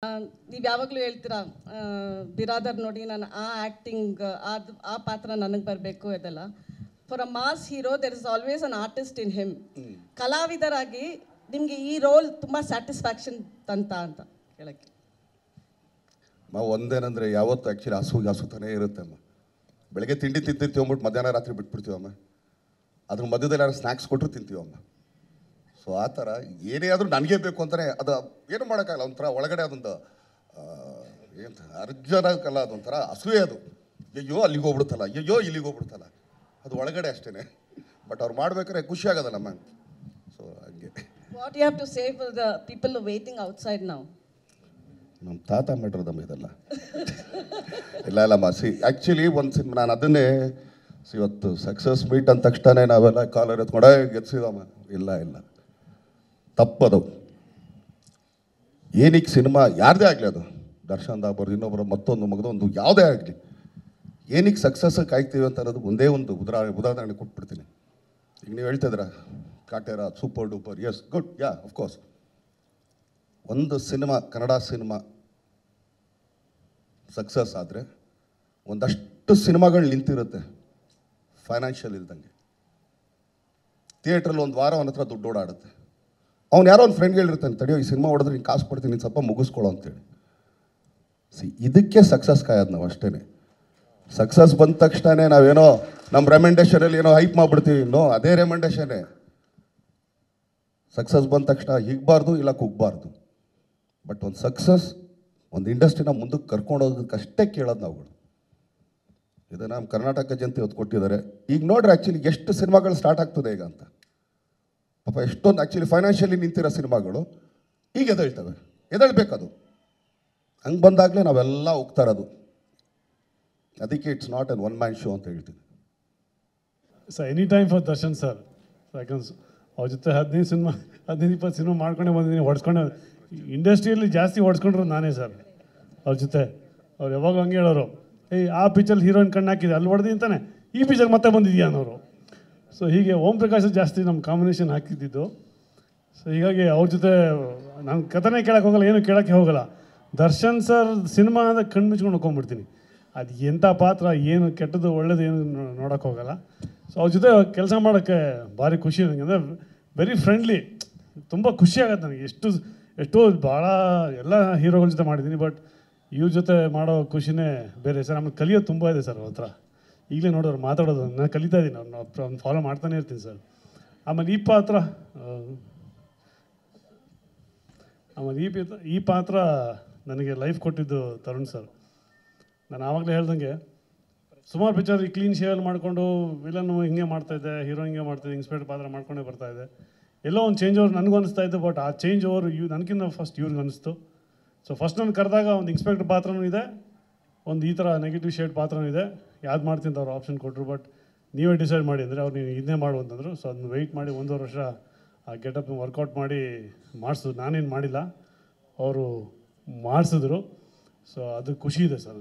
ನೀವು ಯಾವಾಗಲೂ ಹೇಳ್ತೀರಾ ಬಿರಾದರ್ ನೋಡಿ ನಾನು ಆ ಆ್ಯಕ್ಟಿಂಗ್ ಆ ಪಾತ್ರ ನನಗೆ ಬರಬೇಕು ಇದೆಲ್ಲ. For a mass hero there is always an artist in him. ಕಲಾವಿದರಾಗಿ ನಿಮಗೆ ಈ ರೋಲ್ ತುಂಬ ಸ್ಯಾಟಿಸ್ಫ್ಯಾಕ್ಷನ್ ಅಂತ ಕೇಳಕ್ಕೆ. ಒಂದೇನಂದರೆ ಯಾವತ್ತು ಆ್ಯಕ್ಚುಲಿ ಹಸುತಾನೇ ಇರುತ್ತೆ ಅಮ್ಮ. ಬೆಳಗ್ಗೆ ತಿಂಡಿ ತಿಂತಿರ್ತೀವಿ ಅಂದ್ಬಿಟ್ಟು ಮಧ್ಯಾಹ್ನ ರಾತ್ರಿ ಬಿಟ್ಬಿಡ್ತೀವಮ್ಮ. ಅದ್ರ ಮಧ್ಯದಲ್ಲಿ ಯಾರು ಸ್ನ್ಯಾಕ್ಸ್ ಕೊಟ್ಟರು ತಿಂತೀವಮ್ಮ. ಸೊ ಆ ಥರ ಏನೇ ಆದರೂ ನನಗೆ ಬೇಕು ಅಂತಲೇ ಅದು ಏನು ಮಾಡೋಕ್ಕಾಗಲ್ಲ. ಒಂಥರ ಒಳಗಡೆ ಅದೊಂದು ಏನು ಅರ್ಜನಕ್ಕಲ್ಲ, ಅದೊಂಥರ ಅಸೂಯೆ ಅದು. ಅಯ್ಯೋ ಅಲ್ಲಿಗೆ ಹೋಗ್ಬಿಡ್ತಲ್ಲ, ಅಯ್ಯೋ ಇಲ್ಲಿಗೆ ಹೋಗ್ಬಿಡ್ತಲ್ಲ, ಅದು ಒಳಗಡೆ ಅಷ್ಟೇ. ಬಟ್ ಅವ್ರು ಮಾಡ್ಬೇಕಾದ್ರೆ ಖುಷಿ ಆಗೋದಲ್ಲ ಮ್ಯಾಮ್. ಸೊ ಹಂಗೆ. What you have to say for the people waiting outside now? ನಮ್ಮ ತಾತ ಮಾಡಿರೋದಮ್ಮ ಇದೆಲ್ಲ. ಇಲ್ಲಮ್ಮ ಆ್ಯಕ್ಚುಲಿ ಒಂದು ಸಿನಿಮಾ ನಾನು ಅದನ್ನೇ ಇವತ್ತು ಸಕ್ಸಸ್ ಮೀಟ್ ಅಂದ ತಕ್ಷಣ ನಾವೆಲ್ಲ ಕಾಲರ್ ಎತ್ಕೊಂಡೆ ಗೆಲ್ಸಿದಮ್ಮ. ಇಲ್ಲ ತಪ್ಪದು. ಏನಕ್ಕೆ ಸಿನಿಮಾ ಯಾರದೇ ಆಗಲಿ, ಅದು ದರ್ಶನ್ ಆಗ್ಬಾರ್ದು, ಇನ್ನೊಬ್ಬರು ಮತ್ತೊಂದು ಮಗದೊಂದು ಯಾವುದೇ ಆಗಲಿ, ಏನಕ್ಕೆ ಸಕ್ಸಸ್ ಕಾಯ್ತೀವಿ ಅಂತ ಅನ್ನೋದು ಒಂದೇ ಒಂದು ಉದಾಹರಣೆ ಕೊಟ್ಬಿಡ್ತೀನಿ. ಈಗ ನೀವು ಹೇಳ್ತಿದ್ರ Kaatera super duper, yes good, yeah of course. ಒಂದು ಸಿನಿಮಾ, ಕನ್ನಡ ಸಿನಿಮಾ ಸಕ್ಸಸ್ ಆದರೆ ಒಂದಷ್ಟು ಸಿನಿಮಾಗಳು ನಿಂತಿರುತ್ತೆ ಫೈನಾನ್ಷಿಯಲ್ ಇಲ್ದಂಗೆ. ಥಿಯೇಟ್ರಲ್ಲಿ ಒಂದು ವಾರ ಅವನ ಹತ್ರ ದುಡ್ಡು ಓಡಾಡುತ್ತೆ. ಅವ್ನು ಯಾರೋ ಒಂದು ಫ್ರೆಂಡ್ಗೆ ಹೇಳಿರ್ತಾನೆ, ತಡೆಯೋ ಈ ಸಿನಿಮಾ ಹೊಡೆದ್ರೆ ನೀನು ಕಾಸು ಕೊಡ್ತೀನಿ, ನೀನು ಸ್ವಲ್ಪ ಮುಗಿಸ್ಕೊಳ್ಳೋ ಅಂತೇಳಿ. ಇದಕ್ಕೆ ಸಕ್ಸಸ್ ಕಾಯೋದು ನಾವು ಅಷ್ಟೇ. ಸಕ್ಸಸ್ ಬಂದ ತಕ್ಷಣ ನಾವೇನೋ ನಮ್ಮ ರೆಮೆಂಡೇಷನಲ್ಲಿ ಏನೋ ಹೈಪ್ ಮಾಡಿಬಿಡ್ತೀವಿ. ನೋ, ಅದೇ ರೆಮೆಂಡೇಷನ್ನೇ. ಸಕ್ಸಸ್ ಬಂದ ತಕ್ಷಣ ಹಿಗ್ಬಾರ್ದು, ಇಲ್ಲ ಕುಗ್ಬಾರ್ದು. ಬಟ್ ಒಂದು ಸಕ್ಸಸ್ ಒಂದು ಇಂಡಸ್ಟ್ರಿನ ಮುಂದಕ್ಕೆ ಕರ್ಕೊಂಡು ಹೋಗೋದಕ್ಕಷ್ಟೇ ಕೇಳೋದು ನಾವುಗಳು. ಇದು ನಮ್ಮ ಕರ್ನಾಟಕ ಜನತೆ ಇವತ್ತು ಕೊಟ್ಟಿದ್ದಾರೆ. ಈಗ ನೋಡ್ರಿ ಆ್ಯಕ್ಚುಲಿ ಎಷ್ಟು ಸಿನಿಮಾಗಳು ಸ್ಟಾರ್ಟ್ ಆಗ್ತದೆ ಈಗ ಅಂತ. ಪಾಪ ಎಷ್ಟೊಂದು ಆ್ಯಕ್ಚುಲಿ ಫೈನಾನ್ಷಿಯಲಿ ನಿಂತಿರೋ ಸಿನಿಮಾಗಳು ಈಗ ಎದಳ್ಬೇಕದು. ಹಂಗೆ ಬಂದಾಗಲೇ ನಾವೆಲ್ಲ ಹೋಗ್ತಾ ಇರೋದು. ಅದಕ್ಕೆ it's not an one man show ಅಂತ ಹೇಳ್ತೀನಿ. Sir any time for Darshan sir. ಯಾಕಂದ್ರೆ ಅವ್ರ ಜೊತೆ 15-20 ಸಿನಿಮಾ ಮಾಡ್ಕೊಂಡೇ ಬಂದಿದ್ದೀನಿ, ಹೊಡ್ಸ್ಕೊಂಡೆ. ಇಂಡಸ್ಟ್ರಿಯಲ್ಲಿ ಜಾಸ್ತಿ ಹೊಡ್ಸ್ಕೊಂಡ್ರು ನಾನೇ ಸರ್ ಅವ್ರ ಜೊತೆ. ಅವ್ರು ಯಾವಾಗ ಹಂಗೆ ಹೇಳೋರು, ಆ ಪಿಕ್ಚರ್ ಹೀರೋಯಿನ್ ಕಣ್ಣು ಹಾಕಿದೆ ಅಲ್ಲಿ ಹೊಡೆದಿ ಅಂತಾನೆ ಈ ಪಿಕ್ಚರ್ ಮತ್ತೆ ಬಂದಿದೆಯಾ ಅನ್ನೋರು. ಸೊ ಹೀಗೆ ಓಂ ಪ್ರಕಾಶ್ ಜಾಸ್ತಿ ನಮ್ಮ ಕಾಂಬಿನೇಷನ್ ಹಾಕಿದ್ದಿದ್ದು. ಸೊ ಹೀಗಾಗಿ ಅವ್ರ ಜೊತೆ ನಾನು ಕಥೆನೇ ಕೇಳೋಕ್ಕೆ ಹೋಗಲ್ಲ, ಏನು ಕೇಳೋಕ್ಕೆ ಹೋಗಲ್ಲ. ದರ್ಶನ್ ಸರ್ ಸಿನಿಮಾ ಅಂದರೆ ಕಣ್ಣು ಮುಚ್ಕೊಂಡು ಹೋಗ್ಕೊಂಡ್ಬಿಡ್ತೀನಿ. ಅದು ಎಂಥ ಪಾತ್ರ, ಏನು ಕೆಟ್ಟದ್ದು ಒಳ್ಳೇದು ಏನು ನೋಡೋಕ್ಕೆ ಹೋಗಲ್ಲ. ಸೊ ಅವ್ರ ಜೊತೆ ಕೆಲಸ ಮಾಡೋಕ್ಕೆ ಭಾರಿ ಖುಷಿ ನನಗೆ. ಅಂದರೆ ವೆರಿ ಫ್ರೆಂಡ್ಲಿ, ತುಂಬ ಖುಷಿ ಆಗುತ್ತೆ ನನಗೆ. ಎಷ್ಟೋ ಭಾಳ ಎಲ್ಲ ಹೀರೋಗಳ ಜೊತೆ ಮಾಡಿದ್ದೀನಿ, ಬಟ್ ಇವ್ರ ಜೊತೆ ಮಾಡೋ ಖುಷಿನೇ ಬೇರೆ ಸರ್. ಆಮೇಲೆ ಕಲಿಯೋದು ತುಂಬ ಇದೆ ಸರ್ ಅವ್ರ ಹತ್ರ. ಈಗಲೇ ನೋಡೋರು ಮಾತಾಡೋದು ನಾನು ಕಲಿತಾ ಇದ್ದೀನಿ, ಅವ್ರನ್ನ ಫಾಲೋ ಮಾಡ್ತಾನೆ ಇರ್ತೀನಿ ಸರ್. ಆಮೇಲೆ ಈ ಪಾತ್ರ ನನಗೆ ಲೈಫ್ ಕೊಟ್ಟಿದ್ದು ತರುಣ್ ಸರ್. ನಾನು ಆವಾಗಲೇ ಹೇಳ್ದಂಗೆ ಸುಮಾರು ಪಿಕ್ಚರ್ ಈ ಕ್ಲೀನ್ ಶೇವಲ್ಲಿ ಮಾಡಿಕೊಂಡು ವಿಲನ್ನು ಹಿಂಗೆ ಮಾಡ್ತಾಯಿದ್ದೆ, ಹೀರೋ ಹಿಂಗೆ ಮಾಡ್ತಾಯಿದ್ದೆ, ಇನ್ಸ್ಪೆಕ್ಟರ್ ಪಾತ್ರ ಮಾಡ್ಕೊಂಡೇ ಬರ್ತಾಯಿದ್ದೆ. ಎಲ್ಲೋ ಒಂದು ಚೇಂಜ್ ಓವರ್ ನನಗೂ ಅನಿಸ್ತಾ ಇತ್ತು. ಬಟ್ ಆ ಚೇಂಜ್ ಓವರ್ ನನಗಿಂತ ಫಸ್ಟ್ ಇವ್ರಿಗೆ ಅನಿಸ್ತು. ಸೊ ಫಸ್ಟ್ ನಾನು ಕರೆದಾಗ ಒಂದು ಇನ್ಸ್ಪೆಕ್ಟರ್ ಪಾತ್ರನೂ ಇದೆ, ಒಂದು ಈ ಥರ ನೆಗೆಟಿವ್ ಶೇಡ್ ಪಾತ್ರನೂ ಇದೆ. ಯಾವ್ದು ಮಾಡ್ತೀನಿ ಅಂತ ಅವ್ರು ಆಪ್ಷನ್ ಕೊಟ್ಟರು. ಬಟ್ ನೀವೇ ಡಿಸೈಡ್ ಮಾಡಿ ಅಂದರೆ ಅವ್ರು ನೀವು ಇದನ್ನೇ ಮಾಡು ಅಂತಂದರು. ಸೊ ಅದನ್ನ ವೆಯ್ಟ್ ಮಾಡಿ 1.5 ವರ್ಷ ಆ ಗೆಟಪ್ನ ವರ್ಕೌಟ್ ಮಾಡಿ ಮಾಡಿಸಿದ್ರು. ನಾನೇನು ಮಾಡಿಲ್ಲ, ಅವರು ಮಾಡಿಸಿದ್ರು. ಸೊ ಅದು ಖುಷಿ ಇದೆ ಸರ್.